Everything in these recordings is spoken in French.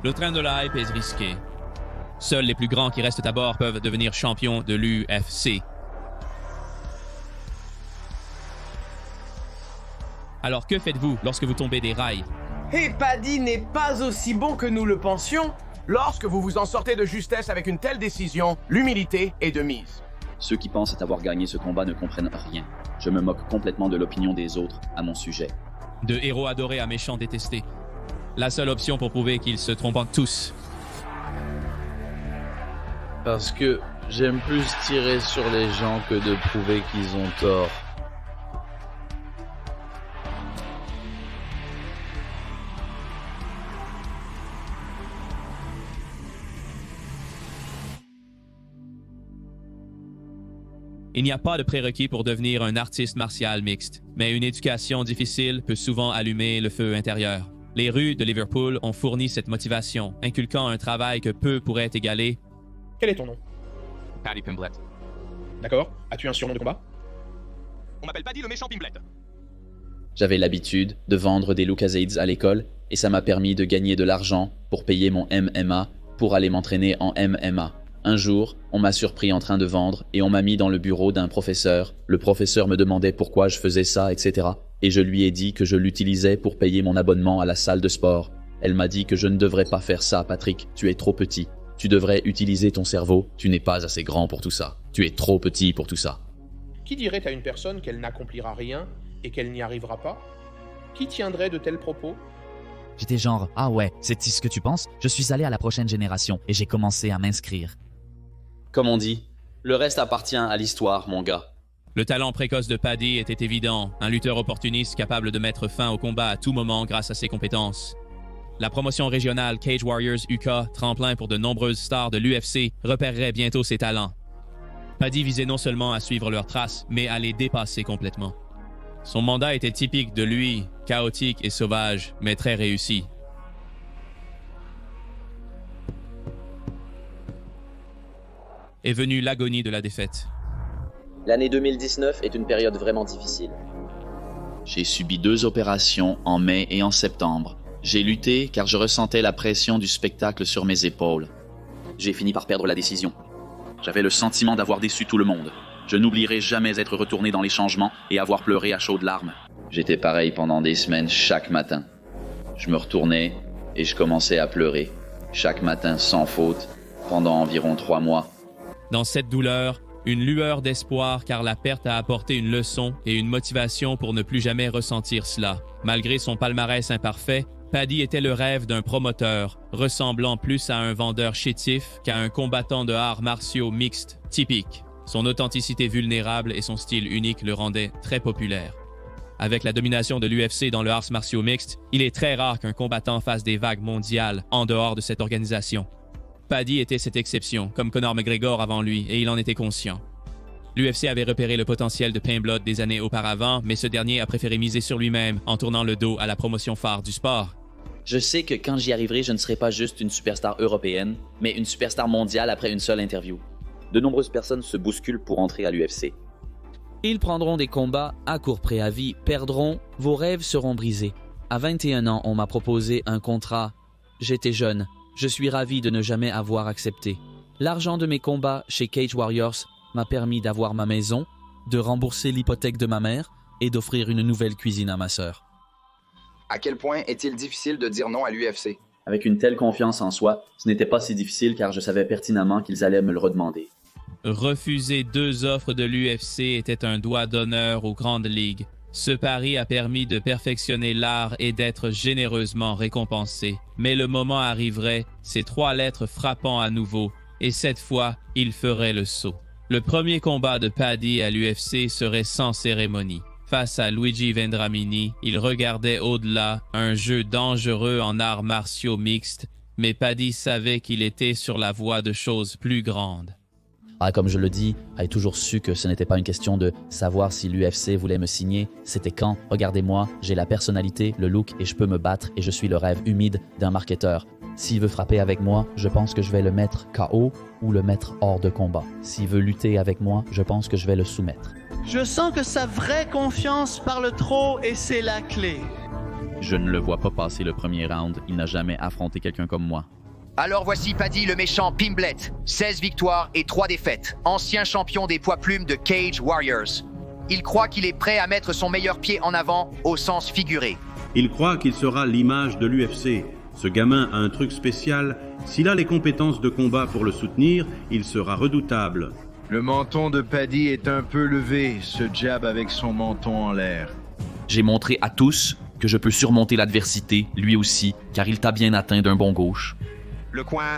Le train de la hype est risqué. Seuls les plus grands qui restent à bord peuvent devenir champions de l'UFC. Alors que faites-vous lorsque vous tombez des rails? Et Paddy n'est pas aussi bon que nous le pensions. Lorsque vous vous en sortez de justesse avec une telle décision, l'humilité est de mise. Ceux qui pensent avoir gagné ce combat ne comprennent rien. Je me moque complètement de l'opinion des autres à mon sujet. De héros adorés à méchants détestés. La seule option pour prouver qu'ils se trompent tous. Parce que j'aime plus tirer sur les gens que de prouver qu'ils ont tort. Il n'y a pas de prérequis pour devenir un artiste martial mixte, mais une éducation difficile peut souvent allumer le feu intérieur. Les rues de Liverpool ont fourni cette motivation, inculquant un travail que peu pourraient égaler. Quel est ton nom? Paddy Pimblett. D'accord. As-tu un surnom de combat? On m'appelle Paddy le méchant Pimblett. J'avais l'habitude de vendre des Lucozades à l'école et ça m'a permis de gagner de l'argent pour payer mon MMA pour aller m'entraîner en MMA. Un jour, on m'a surpris en train de vendre et on m'a mis dans le bureau d'un professeur. Le professeur me demandait pourquoi je faisais ça, etc. Et je lui ai dit que je l'utilisais pour payer mon abonnement à la salle de sport. Elle m'a dit que je ne devrais pas faire ça, Patrick, tu es trop petit. Tu devrais utiliser ton cerveau, tu n'es pas assez grand pour tout ça. Tu es trop petit pour tout ça. Qui dirait à une personne qu'elle n'accomplira rien et qu'elle n'y arrivera pas? Qui tiendrait de tels propos? J'étais genre, ah ouais, c'est ce que tu penses? Je suis allé à la prochaine génération et j'ai commencé à m'inscrire. Comme on dit, le reste appartient à l'histoire, mon gars. Le talent précoce de Paddy était évident, un lutteur opportuniste capable de mettre fin au combat à tout moment grâce à ses compétences. La promotion régionale Cage Warriors UK, tremplin pour de nombreuses stars de l'UFC, repérerait bientôt ses talents. Paddy visait non seulement à suivre leurs traces, mais à les dépasser complètement. Son mandat était typique de lui, chaotique et sauvage, mais très réussi. Est venue l'agonie de la défaite. L'année 2019 est une période vraiment difficile. J'ai subi 2 opérations en mai et en septembre. J'ai lutté car je ressentais la pression du spectacle sur mes épaules. J'ai fini par perdre la décision. J'avais le sentiment d'avoir déçu tout le monde. Je n'oublierai jamais être retourné dans les changements et avoir pleuré à chaudes larmes. J'étais pareil pendant des semaines chaque matin. Je me retournais et je commençais à pleurer. Chaque matin sans faute, pendant environ 3 mois. Dans cette douleur, une lueur d'espoir car la perte a apporté une leçon et une motivation pour ne plus jamais ressentir cela. Malgré son palmarès imparfait, Paddy était le rêve d'un promoteur, ressemblant plus à un vendeur chétif qu'à un combattant de arts martiaux mixtes typique. Son authenticité vulnérable et son style unique le rendaient très populaire. Avec la domination de l'UFC dans le arts martiaux mixtes, il est très rare qu'un combattant fasse des vagues mondiales en dehors de cette organisation. Paddy était cette exception, comme Conor McGregor avant lui, et il en était conscient. L'UFC avait repéré le potentiel de Pimblett des années auparavant, mais ce dernier a préféré miser sur lui-même en tournant le dos à la promotion phare du sport. Je sais que quand j'y arriverai, je ne serai pas juste une superstar européenne, mais une superstar mondiale après une seule interview. De nombreuses personnes se bousculent pour entrer à l'UFC. Ils prendront des combats à court préavis, perdront, vos rêves seront brisés. À 21 ans, on m'a proposé un contrat. J'étais jeune. Je suis ravi de ne jamais avoir accepté. L'argent de mes combats chez Cage Warriors m'a permis d'avoir ma maison, de rembourser l'hypothèque de ma mère et d'offrir une nouvelle cuisine à ma sœur. À quel point est-il difficile de dire non à l'UFC? Avec une telle confiance en soi, ce n'était pas si difficile car je savais pertinemment qu'ils allaient me le redemander. Refuser 2 offres de l'UFC était un doigt d'honneur aux grandes ligues. Ce pari a permis de perfectionner l'art et d'être généreusement récompensé. Mais le moment arriverait, ces 3 lettres frappant à nouveau, et cette fois, il ferait le saut. Le premier combat de Paddy à l'UFC serait sans cérémonie. Face à Luigi Vendramini, il regardait au-delà, un jeu dangereux en arts martiaux mixtes, mais Paddy savait qu'il était sur la voie de choses plus grandes. Comme je le dis, j'ai toujours su que ce n'était pas une question de savoir si l'UFC voulait me signer, c'était quand. Regardez-moi, j'ai la personnalité, le look et je peux me battre et je suis le rêve humide d'un marketeur. S'il veut frapper avec moi, je pense que je vais le mettre KO ou le mettre hors de combat. S'il veut lutter avec moi, je pense que je vais le soumettre. Je sens que sa vraie confiance parle trop et c'est la clé. Je ne le vois pas passer le premier round. Il n'a jamais affronté quelqu'un comme moi. Alors voici Paddy le méchant Pimblet. 16 victoires et 3 défaites. Ancien champion des poids plumes de Cage Warriors. Il croit qu'il est prêt à mettre son meilleur pied en avant au sens figuré. Il croit qu'il sera l'image de l'UFC. Ce gamin a un truc spécial. S'il a les compétences de combat pour le soutenir, il sera redoutable. Le menton de Paddy est un peu levé, ce jab avec son menton en l'air. J'ai montré à tous que je peux surmonter l'adversité, lui aussi, car il t'a bien atteint d'un bon gauche. Le coin.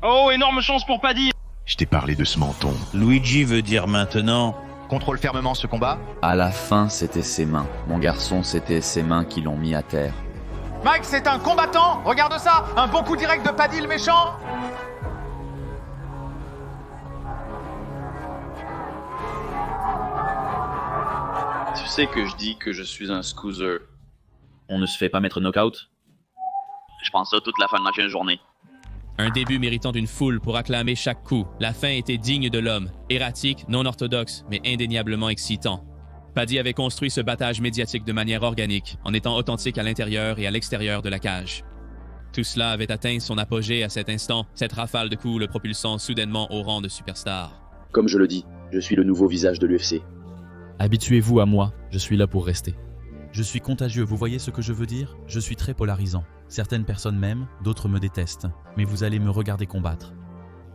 Oh, énorme chance pour Paddy! Je t'ai parlé de ce menton. Luigi veut dire maintenant. Contrôle fermement ce combat. À la fin, c'était ses mains. Mon garçon, c'était ses mains qui l'ont mis à terre. Mike, c'est un combattant. Regarde ça. Un bon coup direct de Paddy le méchant. Tu sais que je dis que je suis un scoozer. On ne se fait pas mettre knockout? Je pense ça toute la fin de la journée. Un début méritant d'une foule pour acclamer chaque coup. La fin était digne de l'homme, erratique, non orthodoxe, mais indéniablement excitant. Paddy avait construit ce battage médiatique de manière organique, en étant authentique à l'intérieur et à l'extérieur de la cage. Tout cela avait atteint son apogée à cet instant, cette rafale de coups le propulsant soudainement au rang de superstar. Comme je le dis, je suis le nouveau visage de l'UFC. Habituez-vous à moi, je suis là pour rester. Je suis contagieux, vous voyez ce que je veux dire? Je suis très polarisant. Certaines personnes m'aiment, d'autres me détestent. Mais vous allez me regarder combattre.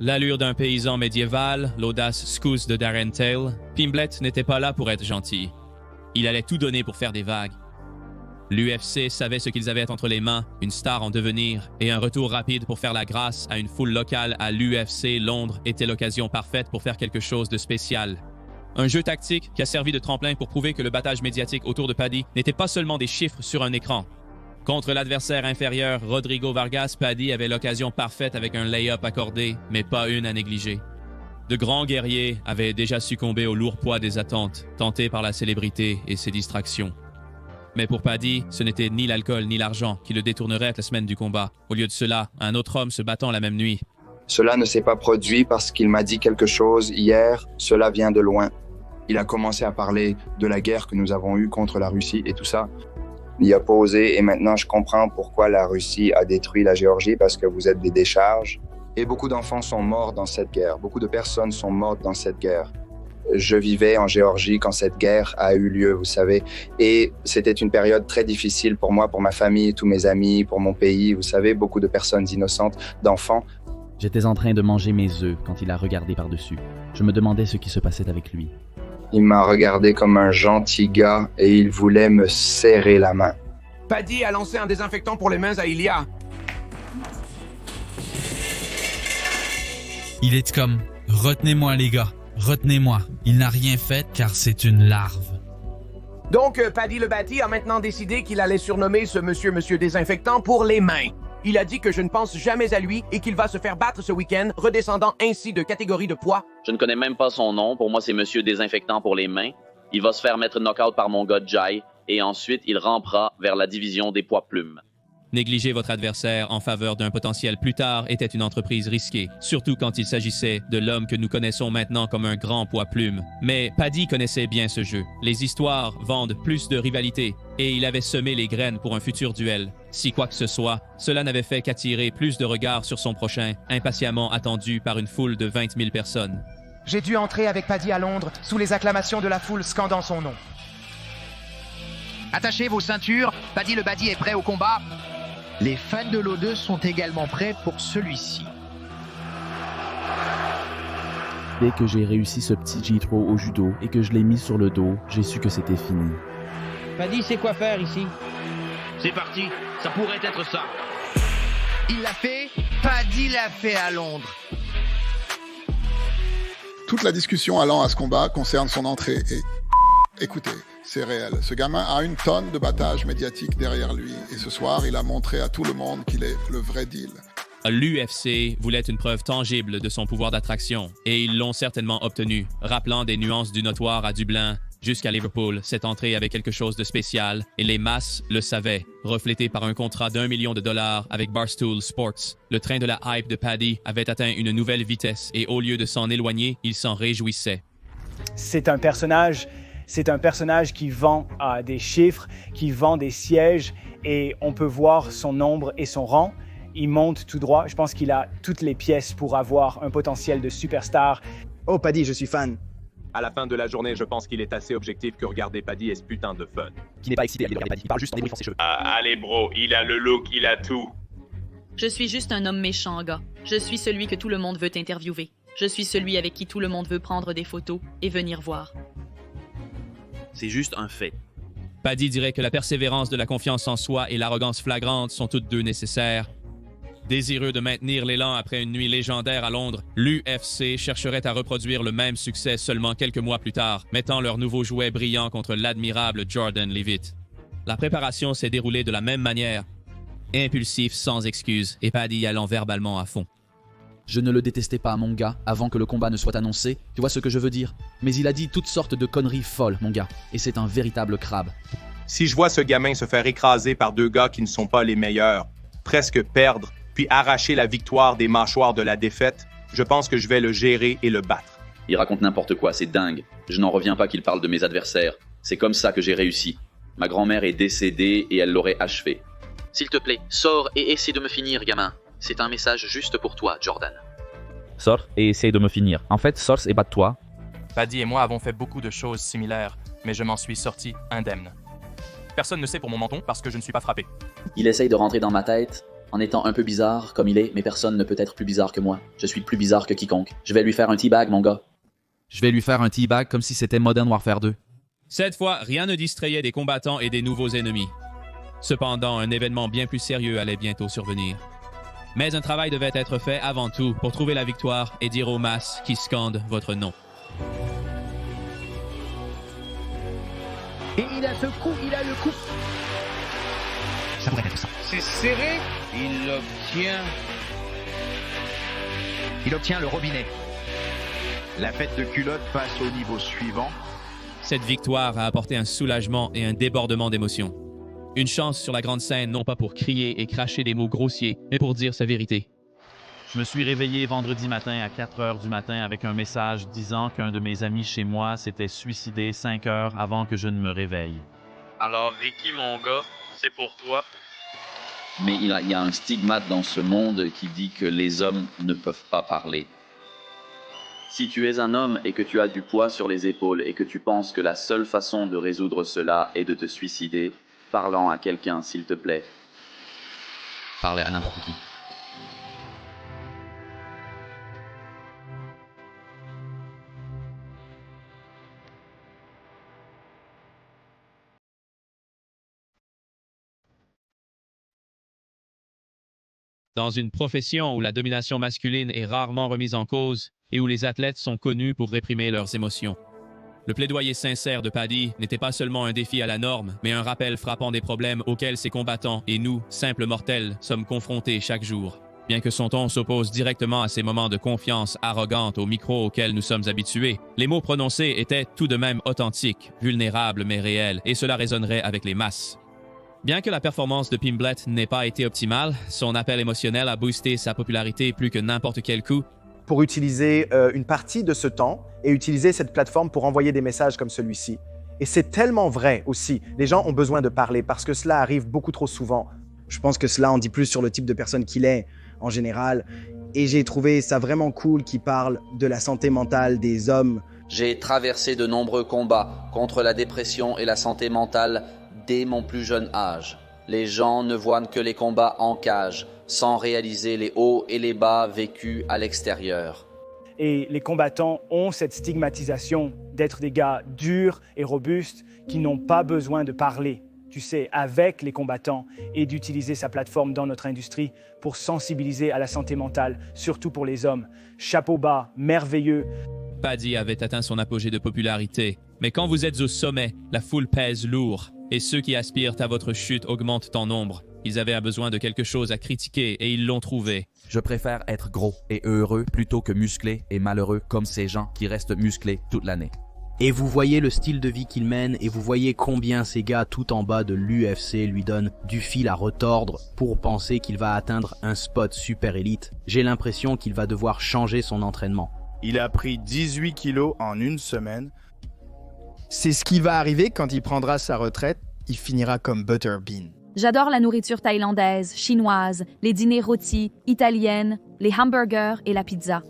L'allure d'un paysan médiéval, l'audace scouse de Darren Till, Pimblet n'était pas là pour être gentil. Il allait tout donner pour faire des vagues. L'UFC savait ce qu'ils avaient entre les mains, une star en devenir, et un retour rapide pour faire la grâce à une foule locale à l'UFC Londres était l'occasion parfaite pour faire quelque chose de spécial. Un jeu tactique qui a servi de tremplin pour prouver que le battage médiatique autour de Paddy n'était pas seulement des chiffres sur un écran. Contre l'adversaire inférieur, Rodrigo Vargas, Paddy avait l'occasion parfaite avec un lay-up accordé, mais pas une à négliger. De grands guerriers avaient déjà succombé au lourd poids des attentes, tentés par la célébrité et ses distractions. Mais pour Paddy, ce n'était ni l'alcool ni l'argent qui le détourneraient la semaine du combat. Au lieu de cela, un autre homme se battant la même nuit. Cela ne s'est pas produit parce qu'il m'a dit quelque chose hier, cela vient de loin. Il a commencé à parler de la guerre que nous avons eue contre la Russie et tout ça. Il a posé et maintenant je comprends pourquoi la Russie a détruit la Géorgie, parce que vous êtes des décharges. Et beaucoup d'enfants sont morts dans cette guerre, beaucoup de personnes sont mortes dans cette guerre. Je vivais en Géorgie quand cette guerre a eu lieu, vous savez, et c'était une période très difficile pour moi, pour ma famille, tous mes amis, pour mon pays, vous savez, beaucoup de personnes innocentes, d'enfants. J'étais en train de manger mes œufs quand il a regardé par-dessus. Je me demandais ce qui se passait avec lui. Il m'a regardé comme un gentil gars et il voulait me serrer la main. Paddy a lancé un désinfectant pour les mains à Ilya. Il est comme « Retenez-moi les gars, retenez-moi. Il n'a rien fait car c'est une larve. » Donc, Paddy le Bâti a maintenant décidé qu'il allait surnommer ce monsieur désinfectant pour les mains. Il a dit que je ne pense jamais à lui et qu'il va se faire battre ce week-end, redescendant ainsi de catégorie de poids. Je ne connais même pas son nom. Pour moi, c'est Monsieur Désinfectant pour les mains. Il va se faire mettre knock-out par mon gars Jai et ensuite il rampera vers la division des poids plumes. Négliger votre adversaire en faveur d'un potentiel plus tard était une entreprise risquée, surtout quand il s'agissait de l'homme que nous connaissons maintenant comme un grand poids plume. Mais Paddy connaissait bien ce jeu. Les histoires vendent plus de rivalité, et il avait semé les graines pour un futur duel. Si quoi que ce soit, cela n'avait fait qu'attirer plus de regards sur son prochain, impatiemment attendu par une foule de 20 000 personnes. J'ai dû entrer avec Paddy à Londres sous les acclamations de la foule scandant son nom. Attachez vos ceintures, Paddy le Bâti est prêt au combat. Les fans de l'O2 sont également prêts pour celui-ci. Dès que j'ai réussi ce petit J-throw au judo et que je l'ai mis sur le dos, j'ai su que c'était fini. Paddy sait quoi faire ici. C'est parti, ça pourrait être ça. Il l'a fait, Paddy l'a fait à Londres. Toute la discussion allant à ce combat concerne son entrée et... Écoutez, c'est réel. Ce gamin a une tonne de battage médiatique derrière lui. Et ce soir, il a montré à tout le monde qu'il est le vrai deal. L'UFC voulait une preuve tangible de son pouvoir d'attraction, et ils l'ont certainement obtenu, rappelant des nuances du notoire à Dublin jusqu'à Liverpool. Cette entrée avait quelque chose de spécial, et les masses le savaient, reflété par un contrat d'$1 million avec Barstool Sports. Le train de la hype de Paddy avait atteint une nouvelle vitesse, et au lieu de s'en éloigner, il s'en réjouissait. C'est un personnage C'est un personnage qui vend des chiffres, qui vend des sièges et on peut voir son nombre et son rang. Il monte tout droit. Je pense qu'il a toutes les pièces pour avoir un potentiel de superstar. Oh, Paddy, je suis fan. À la fin de la journée, je pense qu'il est assez objectif que regarder Paddy est ce putain de fun. Qui n'est pas excité à regarder Paddy, il parle juste en débriefant ses cheveux. Ah, allez bro, il a le look, il a tout. Je suis juste un homme méchant, gars. Je suis celui que tout le monde veut interviewer. Je suis celui avec qui tout le monde veut prendre des photos et venir voir. C'est juste un fait. Paddy dirait que la persévérance de la confiance en soi et l'arrogance flagrante sont toutes deux nécessaires. Désireux de maintenir l'élan après une nuit légendaire à Londres, l'UFC chercherait à reproduire le même succès seulement quelques mois plus tard, mettant leur nouveau jouet brillant contre l'admirable Jordan Leavitt. La préparation s'est déroulée de la même manière, impulsif, sans excuse, et Paddy allant verbalement à fond. Je ne le détestais pas, mon gars, avant que le combat ne soit annoncé, tu vois ce que je veux dire? Mais il a dit toutes sortes de conneries folles, mon gars, et c'est un véritable crabe. Si je vois ce gamin se faire écraser par deux gars qui ne sont pas les meilleurs, presque perdre, puis arracher la victoire des mâchoires de la défaite, je pense que je vais le gérer et le battre. Il raconte n'importe quoi, c'est dingue. Je n'en reviens pas qu'il parle de mes adversaires. C'est comme ça que j'ai réussi. Ma grand-mère est décédée et elle l'aurait achevé. S'il te plaît, sors et essaie de me finir, gamin. C'est un message juste pour toi, Jordan. Sors et essaye de me finir. En fait, sors et batte-toi. Paddy et moi avons fait beaucoup de choses similaires, mais je m'en suis sorti indemne. Personne ne sait pour mon menton parce que je ne suis pas frappé. Il essaye de rentrer dans ma tête en étant un peu bizarre comme il est, mais personne ne peut être plus bizarre que moi. Je suis plus bizarre que quiconque. Je vais lui faire un teabag, mon gars. Je vais lui faire un teabag comme si c'était Modern Warfare 2. Cette fois, rien ne distrayait des combattants et des nouveaux ennemis. Cependant, un événement bien plus sérieux allait bientôt survenir. Mais un travail devait être fait avant tout pour trouver la victoire et dire aux masses qui scandent votre nom. Et il a ce coup, il a le coup. Ça pourrait être ça. C'est serré. Il obtient. Il obtient le robinet. La fête de culotte passe au niveau suivant. Cette victoire a apporté un soulagement et un débordement d'émotions. Une chance sur la grande scène, non pas pour crier et cracher des mots grossiers, mais pour dire sa vérité. Je me suis réveillé vendredi matin à 4 heures du matin avec un message disant qu'un de mes amis chez moi s'était suicidé 5 heures avant que je ne me réveille. Alors, Ricky, mon gars, c'est pour toi. Mais il y a un stigmate dans ce monde qui dit que les hommes ne peuvent pas parler. Si tu es un homme et que tu as du poids sur les épaules et que tu penses que la seule façon de résoudre cela est de te suicider, parlant à quelqu'un, s'il te plaît. Parlez à n'importe qui. Dans une profession où la domination masculine est rarement remise en cause et où les athlètes sont connus pour réprimer leurs émotions. Le plaidoyer sincère de Paddy n'était pas seulement un défi à la norme, mais un rappel frappant des problèmes auxquels ses combattants et nous, simples mortels, sommes confrontés chaque jour. Bien que son ton s'oppose directement à ces moments de confiance arrogante au micro auxquels nous sommes habitués, les mots prononcés étaient tout de même authentiques, vulnérables mais réels, et cela résonnerait avec les masses. Bien que la performance de Pimblett n'ait pas été optimale, son appel émotionnel a boosté sa popularité plus que n'importe quel coup. Pour utiliser une partie de ce temps et utiliser cette plateforme pour envoyer des messages comme celui-ci. Et c'est tellement vrai aussi. Les gens ont besoin de parler parce que cela arrive beaucoup trop souvent. Je pense que cela en dit plus sur le type de personne qu'il est en général. Et j'ai trouvé ça vraiment cool qu'il parle de la santé mentale des hommes. J'ai traversé de nombreux combats contre la dépression et la santé mentale dès mon plus jeune âge. Les gens ne voient que les combats en cage, sans réaliser les hauts et les bas vécus à l'extérieur. Et les combattants ont cette stigmatisation d'être des gars durs et robustes qui n'ont pas besoin de parler, tu sais, avec les combattants et d'utiliser sa plateforme dans notre industrie pour sensibiliser à la santé mentale, surtout pour les hommes. Chapeau bas, merveilleux. Paddy avait atteint son apogée de popularité, mais quand vous êtes au sommet, la foule pèse lourd et ceux qui aspirent à votre chute augmentent en nombre. Ils avaient besoin de quelque chose à critiquer et ils l'ont trouvé. Je préfère être gros et heureux plutôt que musclé et malheureux comme ces gens qui restent musclés toute l'année. Et vous voyez le style de vie qu'il mène et vous voyez combien ces gars tout en bas de l'UFC lui donnent du fil à retordre pour penser qu'il va atteindre un spot super élite. J'ai l'impression qu'il va devoir changer son entraînement. Il a pris 18 kilos en une semaine. C'est ce qui va arriver quand il prendra sa retraite. Il finira comme Butterbean. J'adore la nourriture thaïlandaise, chinoise, les dîners rôtis, italiennes, les hamburgers et la pizza.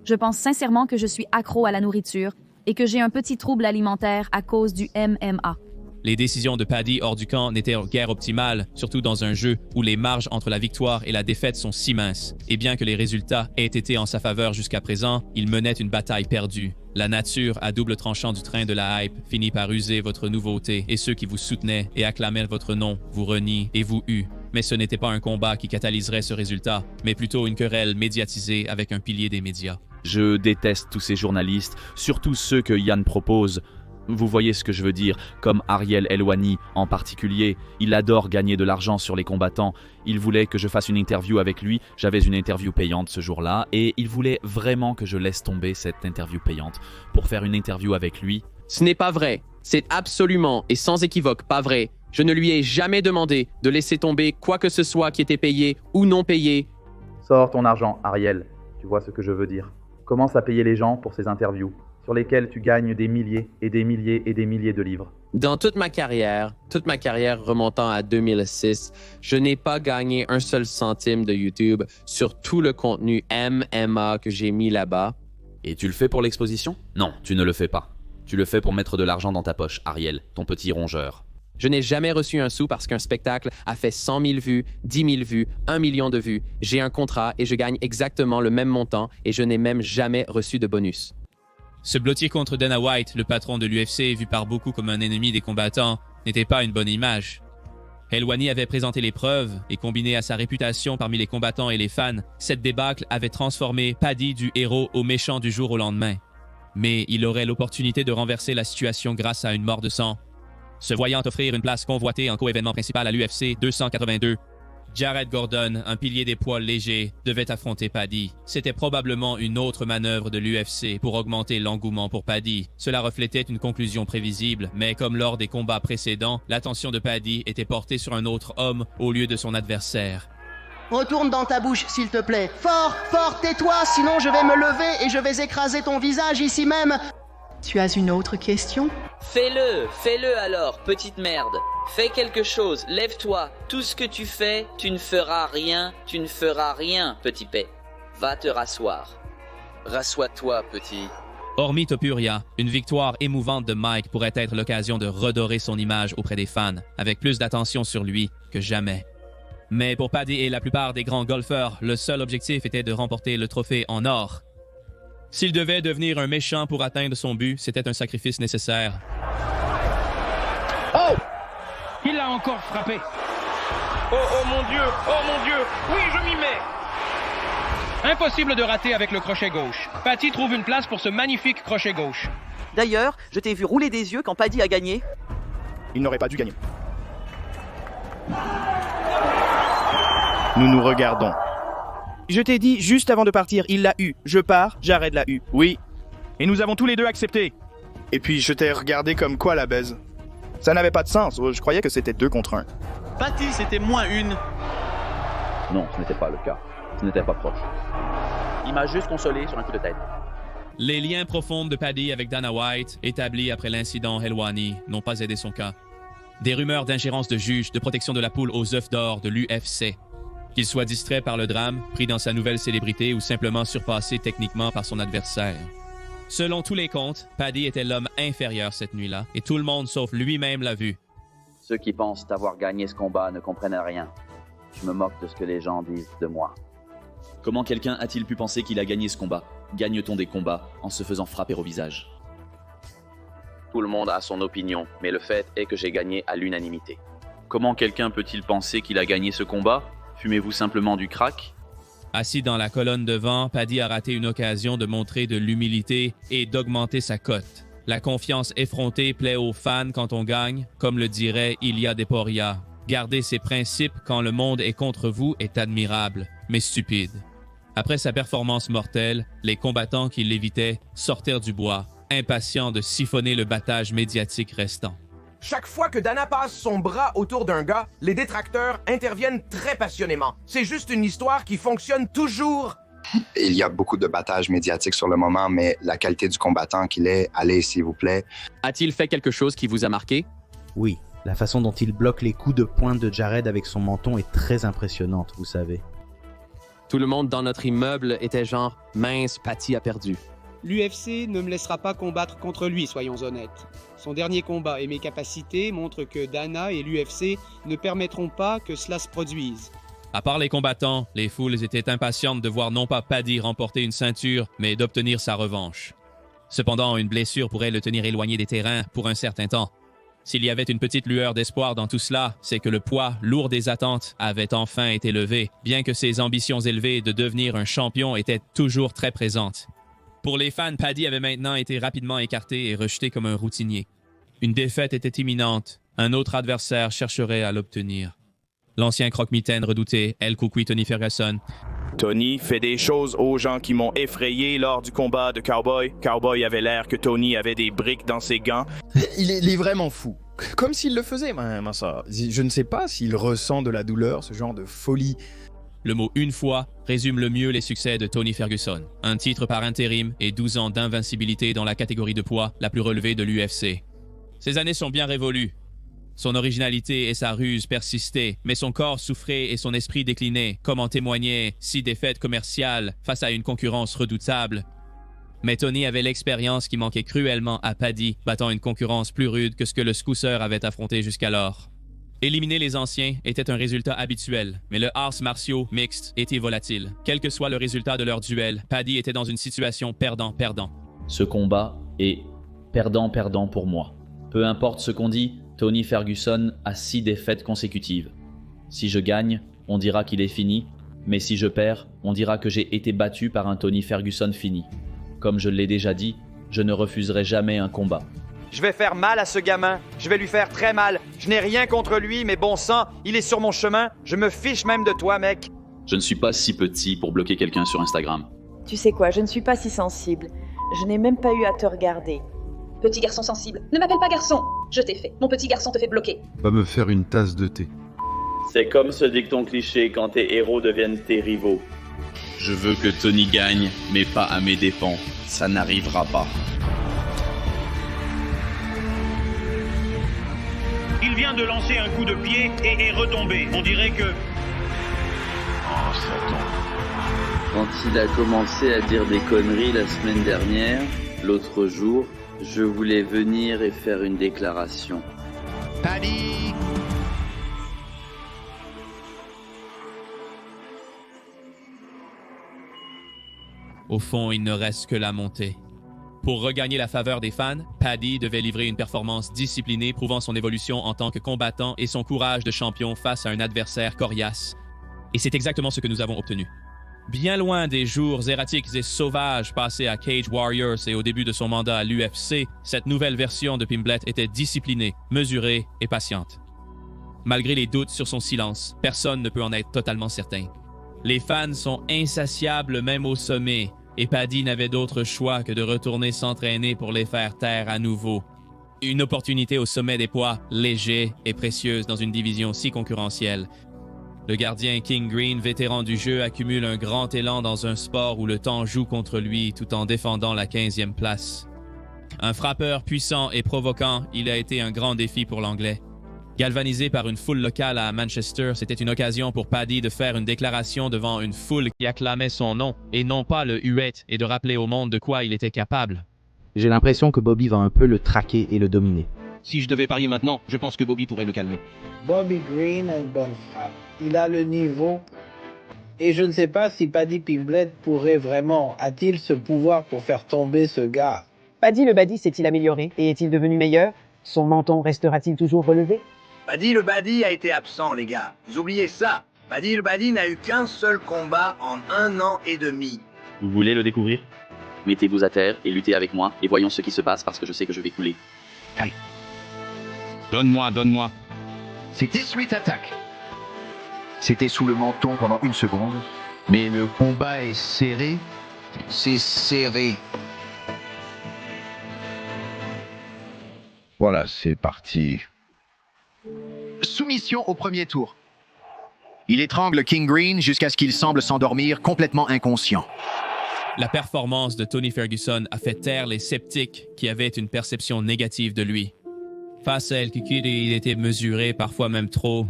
Je pense sincèrement que je suis accro à la nourriture et que j'ai un petit trouble alimentaire à cause du MMA. Les décisions de Paddy hors du camp n'étaient guère optimales, surtout dans un jeu où les marges entre la victoire et la défaite sont si minces. Et bien que les résultats aient été en sa faveur jusqu'à présent, il menait une bataille perdue. La nature à double tranchant du train de la hype finit par user votre nouveauté et ceux qui vous soutenaient et acclamaient votre nom vous renient et vous huent. Mais ce n'était pas un combat qui catalyserait ce résultat, mais plutôt une querelle médiatisée avec un pilier des médias. Je déteste tous ces journalistes, surtout ceux que Yann propose. Vous voyez ce que je veux dire, comme Ariel Helwani en particulier. Il adore gagner de l'argent sur les combattants. Il voulait que je fasse une interview avec lui. J'avais une interview payante ce jour-là et il voulait vraiment que je laisse tomber cette interview payante pour faire une interview avec lui. Ce n'est pas vrai. C'est absolument et sans équivoque pas vrai. Je ne lui ai jamais demandé de laisser tomber quoi que ce soit qui était payé ou non payé. Sors ton argent, Ariel. Tu vois ce que je veux dire. Commence à payer les gens pour ces interviews, sur lesquelles tu gagnes des milliers et des milliers et des milliers de livres. Dans toute ma carrière remontant à 2006, je n'ai pas gagné un seul centime de YouTube sur tout le contenu MMA que j'ai mis là-bas. Et tu le fais pour l'exposition? Non, tu ne le fais pas. Tu le fais pour mettre de l'argent dans ta poche, Ariel, ton petit rongeur. Je n'ai jamais reçu un sou parce qu'un spectacle a fait 100 000 vues, 10 000 vues, 1 million de vues. J'ai un contrat et je gagne exactement le même montant et je n'ai même jamais reçu de bonus. Ce blottier contre Dana White, le patron de l'UFC, vu par beaucoup comme un ennemi des combattants, n'était pas une bonne image. Helwani avait présenté les preuves et combiné à sa réputation parmi les combattants et les fans, cette débâcle avait transformé Paddy du héros au méchant du jour au lendemain. Mais il aurait l'opportunité de renverser la situation grâce à une mort de sang. Se voyant offrir une place convoitée en co-événement principal à l'UFC 282, Jared Gordon, un pilier des poids légers, devait affronter Paddy. C'était probablement une autre manœuvre de l'UFC pour augmenter l'engouement pour Paddy. Cela reflétait une conclusion prévisible, mais comme lors des combats précédents, l'attention de Paddy était portée sur un autre homme au lieu de son adversaire. Retourne dans ta bouche, s'il te plaît. Fort, fort, tais-toi, sinon je vais me lever et je vais écraser ton visage ici même. Tu as une autre question? Fais-le alors, petite merde. Fais quelque chose, lève-toi. Tout ce que tu fais, tu ne feras rien, petit P. Va te rasseoir. Rassois-toi, petit. Hormis Topuria, une victoire émouvante de Mike pourrait être l'occasion de redorer son image auprès des fans, avec plus d'attention sur lui que jamais. Mais pour Paddy et la plupart des grands golfeurs, le seul objectif était de remporter le trophée en or. S'il devait devenir un méchant pour atteindre son but, c'était un sacrifice nécessaire. Oh! Il l'a encore frappé. Oh mon Dieu! Oui, je m'y mets! Impossible de rater avec le crochet gauche. Paddy trouve une place pour ce magnifique crochet gauche. D'ailleurs, je t'ai vu rouler des yeux quand Paddy a gagné. Il n'aurait pas dû gagner. Nous nous regardons. Je t'ai dit juste avant de partir, il l'a eu. Je pars, Jared l'a eu. Oui. Et nous avons tous les deux accepté. Et puis je t'ai regardé comme quoi la baise. Ça n'avait pas de sens, je croyais que c'était 2 contre 1. Paddy, c'était -1. Non, ce n'était pas le cas. Ce n'était pas proche. Il m'a juste consolé sur un coup de tête. Les liens profonds de Paddy avec Dana White, établis après l'incident Helwani, n'ont pas aidé son cas. Des rumeurs d'ingérence de juges, de protection de la poule aux œufs d'or de l'UFC. Qu'il soit distrait par le drame, pris dans sa nouvelle célébrité ou simplement surpassé techniquement par son adversaire. Selon tous les comptes, Paddy était l'homme inférieur cette nuit-là, et tout le monde sauf lui-même l'a vu. Ceux qui pensent avoir gagné ce combat ne comprennent rien. Je me moque de ce que les gens disent de moi. Comment quelqu'un a-t-il pu penser qu'il a gagné ce combat? Gagne-t-on des combats en se faisant frapper au visage? Tout le monde a son opinion, mais le fait est que j'ai gagné à l'unanimité. Comment quelqu'un peut-il penser qu'il a gagné ce combat? Fumez-vous simplement du crack? Assis dans la colonne devant, Paddy a raté une occasion de montrer de l'humilité et d'augmenter sa cote. La confiance effrontée plaît aux fans quand on gagne, comme le dirait Ilia Deporia. Garder ses principes quand le monde est contre vous est admirable, mais stupide. Après sa performance mortelle, les combattants qui l'évitaient sortirent du bois, impatients de siphonner le battage médiatique restant. Chaque fois que Dana passe son bras autour d'un gars, les détracteurs interviennent très passionnément. C'est juste une histoire qui fonctionne toujours Il y a beaucoup de battage médiatique sur le moment, mais la qualité du combattant qu'il est, allez, s'il vous plaît. A-t-il fait quelque chose qui vous a marqué? Oui, la façon dont il bloque les coups de poing de Jared avec son menton est très impressionnante, vous savez. Tout le monde dans notre immeuble était genre « mince, Patty a perdu ». L'UFC ne me laissera pas combattre contre lui, soyons honnêtes. Son dernier combat et mes capacités montrent que Dana et l'UFC ne permettront pas que cela se produise. À part les combattants, les foules étaient impatientes de voir non pas Paddy remporter une ceinture, mais d'obtenir sa revanche. Cependant, une blessure pourrait le tenir éloigné des terrains pour un certain temps. S'il y avait une petite lueur d'espoir dans tout cela, c'est que le poids lourd des attentes avait enfin été levé, bien que ses ambitions élevées de devenir un champion étaient toujours très présentes. Pour les fans, Paddy avait maintenant été rapidement écarté et rejeté comme un routinier. Une défaite était imminente. Un autre adversaire chercherait à l'obtenir. L'ancien croque-mitaine redouté, El Cucuy Tony Ferguson. Tony fait des choses aux gens qui m'ont effrayé lors du combat de Cowboy. Cowboy avait l'air que Tony avait des briques dans ses gants. Il est vraiment fou. Comme s'il le faisait, ça. Je ne sais pas s'il ressent de la douleur, ce genre de folie. Le mot « une fois » résume le mieux les succès de Tony Ferguson. Un titre par intérim et 12 ans d'invincibilité dans la catégorie de poids la plus relevée de l'UFC. Ces années sont bien révolues. Son originalité et sa ruse persistaient, mais son corps souffrait et son esprit déclinait, comme en témoignaient 6 défaites commerciales face à une concurrence redoutable. Mais Tony avait l'expérience qui manquait cruellement à Paddy, battant une concurrence plus rude que ce que le Scouser avait affronté jusqu'alors. Éliminer les anciens était un résultat habituel, mais le arts martiaux mixte était volatile. Quel que soit le résultat de leur duel, Paddy était dans une situation perdant-perdant. Ce combat est perdant-perdant pour moi. Peu importe ce qu'on dit, Tony Ferguson a 6 défaites consécutives. Si je gagne, on dira qu'il est fini, mais si je perds, on dira que j'ai été battu par un Tony Ferguson fini. Comme je l'ai déjà dit, je ne refuserai jamais un combat. Je vais faire mal à ce gamin, je vais lui faire très mal. Je n'ai rien contre lui, mais bon sang, il est sur mon chemin, je me fiche même de toi, mec. Je ne suis pas si petit pour bloquer quelqu'un sur Instagram. Tu sais quoi, je ne suis pas si sensible. Je n'ai même pas eu à te regarder. Petit garçon sensible, ne m'appelle pas garçon. Je t'ai fait, mon petit garçon te fait bloquer. Va me faire une tasse de thé. C'est comme ce dicton cliché quand tes héros deviennent tes rivaux. Je veux que Tony gagne, mais pas à mes dépens. Ça n'arrivera pas. Il vient de lancer un coup de pied et est retombé. On dirait que... Oh, Satan. Quand il a commencé à dire des conneries la semaine dernière, l'autre jour, je voulais venir et faire une déclaration. Paddy! Au fond, il ne reste que la montée. Pour regagner la faveur des fans, Paddy devait livrer une performance disciplinée prouvant son évolution en tant que combattant et son courage de champion face à un adversaire coriace. Et c'est exactement ce que nous avons obtenu. Bien loin des jours erratiques et sauvages passés à Cage Warriors et au début de son mandat à l'UFC, cette nouvelle version de Pimblett était disciplinée, mesurée et patiente. Malgré les doutes sur son silence, personne ne peut en être totalement certain. Les fans sont insatiables même au sommet, et Paddy n'avait d'autre choix que de retourner s'entraîner pour les faire taire à nouveau. Une opportunité au sommet des poids, léger et précieuse dans une division si concurrentielle. Le gardien King Green, vétéran du jeu, accumule un grand élan dans un sport où le temps joue contre lui tout en défendant la 15e place. Un frappeur puissant et provoquant, il a été un grand défi pour l'Anglais. Galvanisé par une foule locale à Manchester, c'était une occasion pour Paddy de faire une déclaration devant une foule qui acclamait son nom, et non pas le huette, et de rappeler au monde de quoi il était capable. J'ai l'impression que Bobby va un peu le traquer et le dominer. Si je devais parier maintenant, je pense que Bobby pourrait le calmer. Bobby Green a une bonne frappe. Il a le niveau. Et je ne sais pas si Paddy Pimblett pourrait vraiment... A-t-il ce pouvoir pour faire tomber ce gars? Paddy le Baddy s'est-il amélioré et est-il devenu meilleur? Son menton restera-t-il toujours relevé? Paddy le Baddy a été absent, les gars. Vous oubliez ça. Paddy le Baddy n'a eu qu'un seul combat en 1 an et demi. Vous voulez le découvrir? Mettez-vous à terre et luttez avec moi, et voyons ce qui se passe parce que je sais que je vais couler. Allez. Donne-moi. C'est 18 attaques. C'était sous le menton pendant 1 seconde, mais le combat est serré. C'est serré. Voilà, c'est parti. Soumission au premier tour. Il étrangle King Green jusqu'à ce qu'il semble s'endormir complètement inconscient. La performance de Tony Ferguson a fait taire les sceptiques qui avaient une perception négative de lui. Face à El Kikiri, il était mesuré, parfois même trop.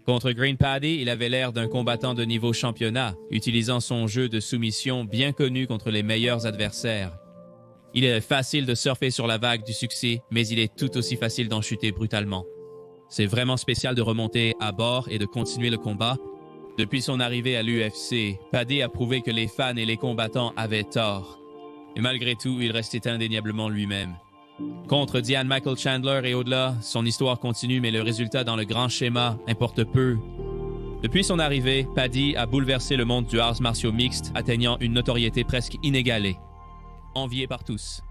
Contre Green Paddy, il avait l'air d'un combattant de niveau championnat, utilisant son jeu de soumission bien connu contre les meilleurs adversaires. Il est facile de surfer sur la vague du succès, mais il est tout aussi facile d'en chuter brutalement. C'est vraiment spécial de remonter à bord et de continuer le combat. Depuis son arrivée à l'UFC, Paddy a prouvé que les fans et les combattants avaient tort. Et malgré tout, il restait indéniablement lui-même. Contre Diane Michael Chandler et au-delà, son histoire continue, mais le résultat dans le grand schéma importe peu. Depuis son arrivée, Paddy a bouleversé le monde du arts martiaux mixtes, atteignant une notoriété presque inégalée. Envié par tous.